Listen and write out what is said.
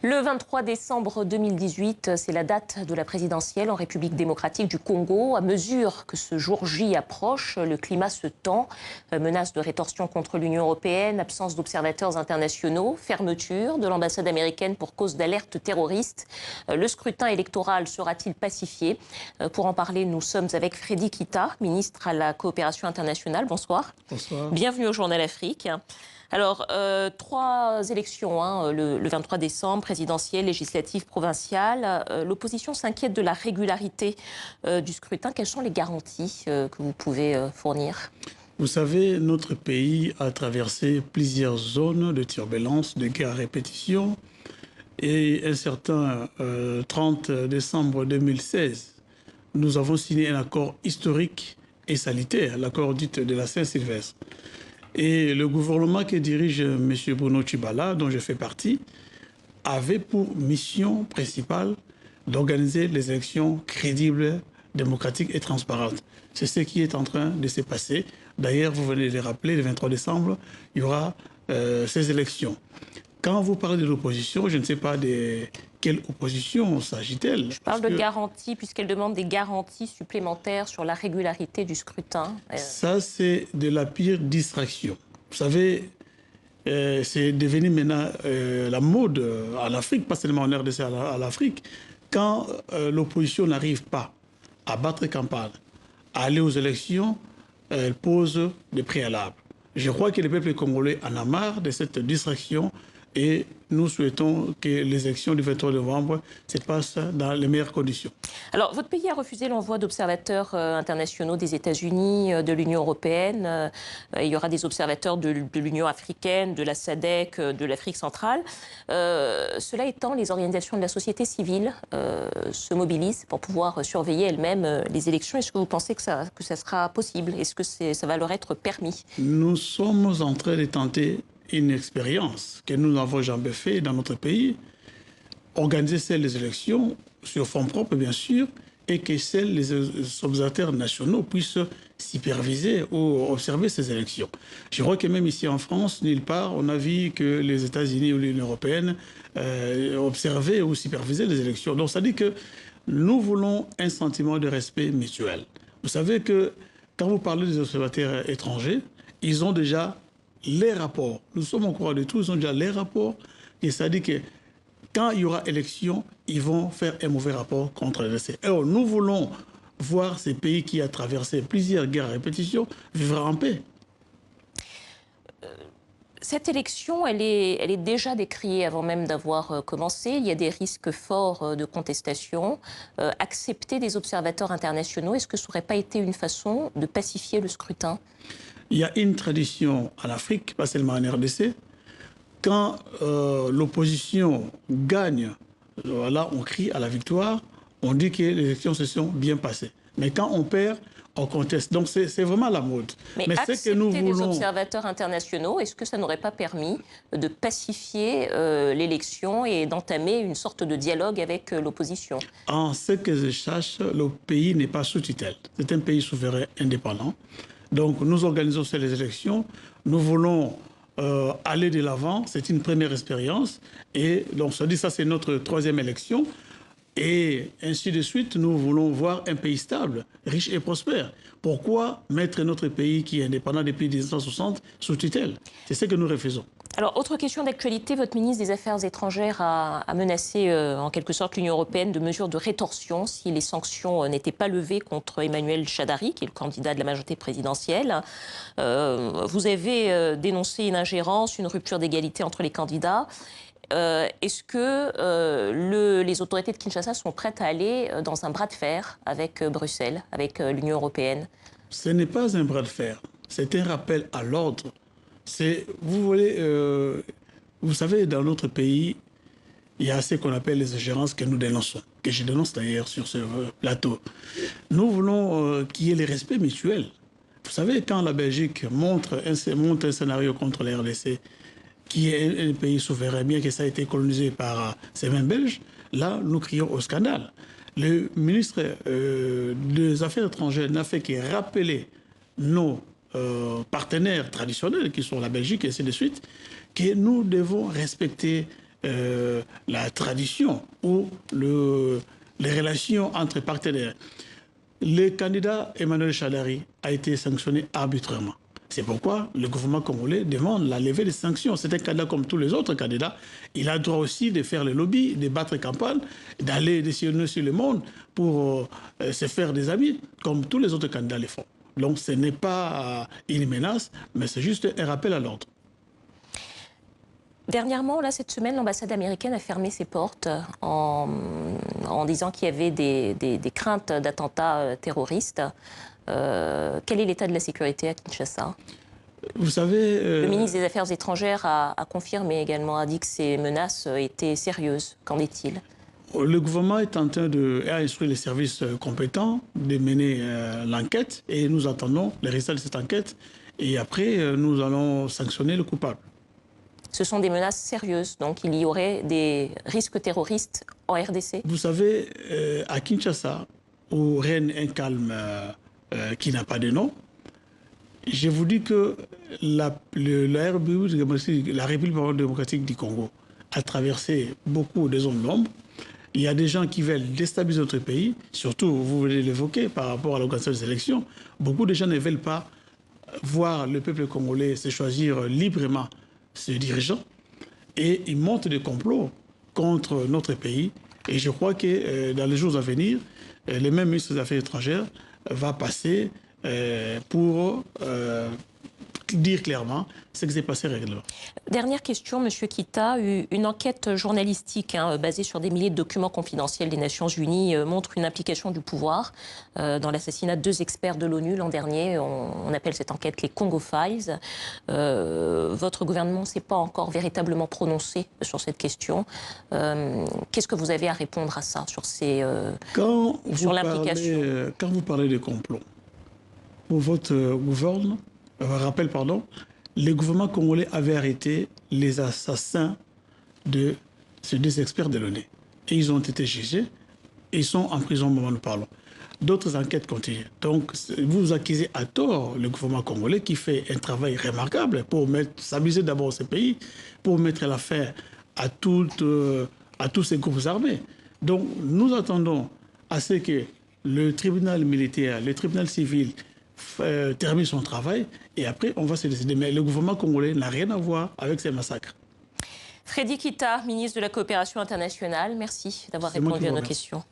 Le 23 décembre 2018, c'est la date de la présidentielle en République démocratique du Congo. À mesure que ce jour J approche, le climat se tend. Menaces de rétorsion contre l'Union européenne, absence d'observateurs internationaux, fermeture de l'ambassade américaine pour cause d'alerte terroriste. Le scrutin électoral sera-t-il pacifié? Pour en parler, nous sommes avec Freddy Kita, ministre à la coopération internationale. Bonsoir. Bonsoir. Bienvenue au Journal Afrique. Alors, trois élections, le 23 décembre, présidentielle, législative, provinciale. L'opposition s'inquiète de la régularité du scrutin. Quelles sont les garanties que vous pouvez fournir? Vous savez, notre pays a traversé plusieurs zones de turbulence, de guerre à répétition. Et un certain 30 décembre 2016, nous avons signé un accord historique et salutaire, l'accord dit de la Saint-Sylvestre. Et le gouvernement que dirige M. Bruno Tshibala, dont je fais partie, avait pour mission principale d'organiser les élections crédibles, démocratiques et transparentes. C'est ce qui est en train de se passer. D'ailleurs, vous venez de le rappeler, le 23 décembre, il y aura ces élections. Quand vous parlez de l'opposition, je ne sais pas de quelle opposition s'agit-elle. Je parle de garanties, puisqu'elle demande des garanties supplémentaires sur la régularité du scrutin. Ça, c'est de la pire distraction. Vous savez, c'est devenu maintenant la mode en Afrique, pas seulement en RDC, à l'Afrique. Quand l'opposition n'arrive pas à battre campagne, à aller aux élections, elle pose des préalables. Je crois que le peuple congolais en a marre de cette distraction. Et nous souhaitons que les élections du 23 novembre se passent dans les meilleures conditions. Alors, votre pays a refusé l'envoi d'observateurs internationaux des États-Unis, de l'Union européenne. Il y aura des observateurs de l'Union africaine, de la SADC, de l'Afrique centrale. Cela étant, les organisations de la société civile se mobilisent pour pouvoir surveiller elles-mêmes les élections. Est-ce que vous pensez que ça sera possible? Est-ce que ça va leur être permis? Nous sommes en train de tenter une expérience que nous n'avons jamais fait dans notre pays, organiser ces élections sur fonds propres, bien sûr, et que les observateurs nationaux puissent superviser ou observer ces élections. Je crois que même ici en France, nulle part, on a vu que les États-Unis ou l'Union européenne observaient ou supervisaient les élections. Donc ça dit que nous voulons un sentiment de respect mutuel. Vous savez que quand vous parlez des observateurs étrangers, ils ont déjà les rapports. Nous sommes au courant de tout, ils ont déjà les rapports. Et ça dit que quand il y aura élection, ils vont faire un mauvais rapport contre les RDC. Alors, nous voulons voir ces pays qui ont traversé plusieurs guerres à répétition vivre en paix. Cette élection, elle est déjà décriée avant même d'avoir commencé. Il y a des risques forts de contestation. Accepter des observateurs internationaux, est-ce que ça n'aurait pas été une façon de pacifier le scrutin? Il y a une tradition en Afrique, pas seulement en RDC. Quand l'opposition gagne, là on crie à la victoire, on dit que les élections se sont bien passées. Mais quand on perd, on conteste. Donc c'est vraiment la mode. Mais accepter des observateurs internationaux, est-ce que ça n'aurait pas permis de pacifier l'élection et d'entamer une sorte de dialogue avec l'opposition? En ce que je sache, le pays n'est pas sous tutelle. C'est un pays souverain indépendant. Donc nous organisons ces élections, nous voulons aller de l'avant, c'est une première expérience, et donc ça dit ça c'est notre troisième élection, et ainsi de suite, nous voulons voir un pays stable, riche et prospère. Pourquoi mettre notre pays qui est indépendant depuis 1960 sous tutelle? C'est ce que nous refusons. Alors, autre question d'actualité, votre ministre des Affaires étrangères a menacé en quelque sorte l'Union européenne de mesures de rétorsion si les sanctions n'étaient pas levées contre Emmanuel Shadary, qui est le candidat de la majorité présidentielle. Vous avez dénoncé une ingérence, une rupture d'égalité entre les candidats. Est-ce que les autorités de Kinshasa sont prêtes à aller dans un bras de fer avec Bruxelles, avec l'Union européenne? Ce n'est pas un bras de fer, c'est un rappel à l'ordre. Vous savez, dans notre pays, il y a ce qu'on appelle les ingérences que nous dénonçons, que je dénonce d'ailleurs sur ce plateau. Nous voulons qu'il y ait le respect mutuel. Vous savez, quand la Belgique monte un scénario contre la RDC, qui est un pays souverain, bien que ça a été colonisé par ces mêmes Belges, là, nous crions au scandale. Le ministre des Affaires étrangères n'a fait que rappeler nos partenaires traditionnels, qui sont la Belgique et ainsi de suite, que nous devons respecter la tradition ou les relations entre partenaires. Le candidat Emmanuel Shadari a été sanctionné arbitrairement. C'est pourquoi le gouvernement congolais demande la levée des sanctions. C'est un candidat comme tous les autres candidats. Il a le droit aussi de faire le lobby, de battre campagne, d'aller décisionner sur le monde pour se faire des amis, comme tous les autres candidats le font. Donc ce n'est pas une menace, mais c'est juste un rappel à l'ordre. Dernièrement, là, cette semaine, l'ambassade américaine a fermé ses portes en disant qu'il y avait des craintes d'attentats terroristes. Quel est l'état de la sécurité à Kinshasa? Vous savez... Le ministre des Affaires étrangères a confirmé également, a dit que ces menaces étaient sérieuses. Qu'en est-il? Le gouvernement est en train a instruit les services compétents de mener l'enquête et nous attendons les résultats de cette enquête. Et après, nous allons sanctionner le coupable. Ce sont des menaces sérieuses, donc il y aurait des risques terroristes en RDC? Vous savez, à Kinshasa, où règne un calme qui n'a pas de nom, je vous dis que la République démocratique du Congo a traversé beaucoup de zones d'ombre. Il y a des gens qui veulent déstabiliser notre pays, surtout, vous venez de l'évoquer, par rapport à l'organisation des élections. Beaucoup de gens ne veulent pas voir le peuple congolais se choisir librement ses dirigeants et ils montent des complots contre notre pays. Et je crois que dans les jours à venir, le même ministre des Affaires étrangères va passer pour dire clairement ce qui s'est passé réellement. Dernière question, M. Kita. Une enquête journalistique basée sur des milliers de documents confidentiels des Nations Unies montre une implication du pouvoir dans l'assassinat de 2 experts de l'ONU l'an dernier. On appelle cette enquête les Congo Files. Votre gouvernement ne s'est pas encore véritablement prononcé sur cette question. Qu'est-ce que vous avez à répondre à ça, sur l'implication? Quand vous parlez de complot, pour votre gouvernement, le gouvernement congolais avait arrêté les assassins de ces 2 experts de l'ONU. Et ils ont été jugés et ils sont en prison au moment où nous parlons. D'autres enquêtes continuent. Donc, vous accusez à tort le gouvernement congolais qui fait un travail remarquable pour stabiliser d'abord ce pays, pour mettre la fin à tous ces groupes armés. Donc, nous attendons à ce que le tribunal militaire, le tribunal civil termine son travail et après on va se décider. Mais le gouvernement congolais n'a rien à voir avec ces massacres. Freddy Kita, ministre de la Coopération internationale, merci d'avoir répondu à nos questions.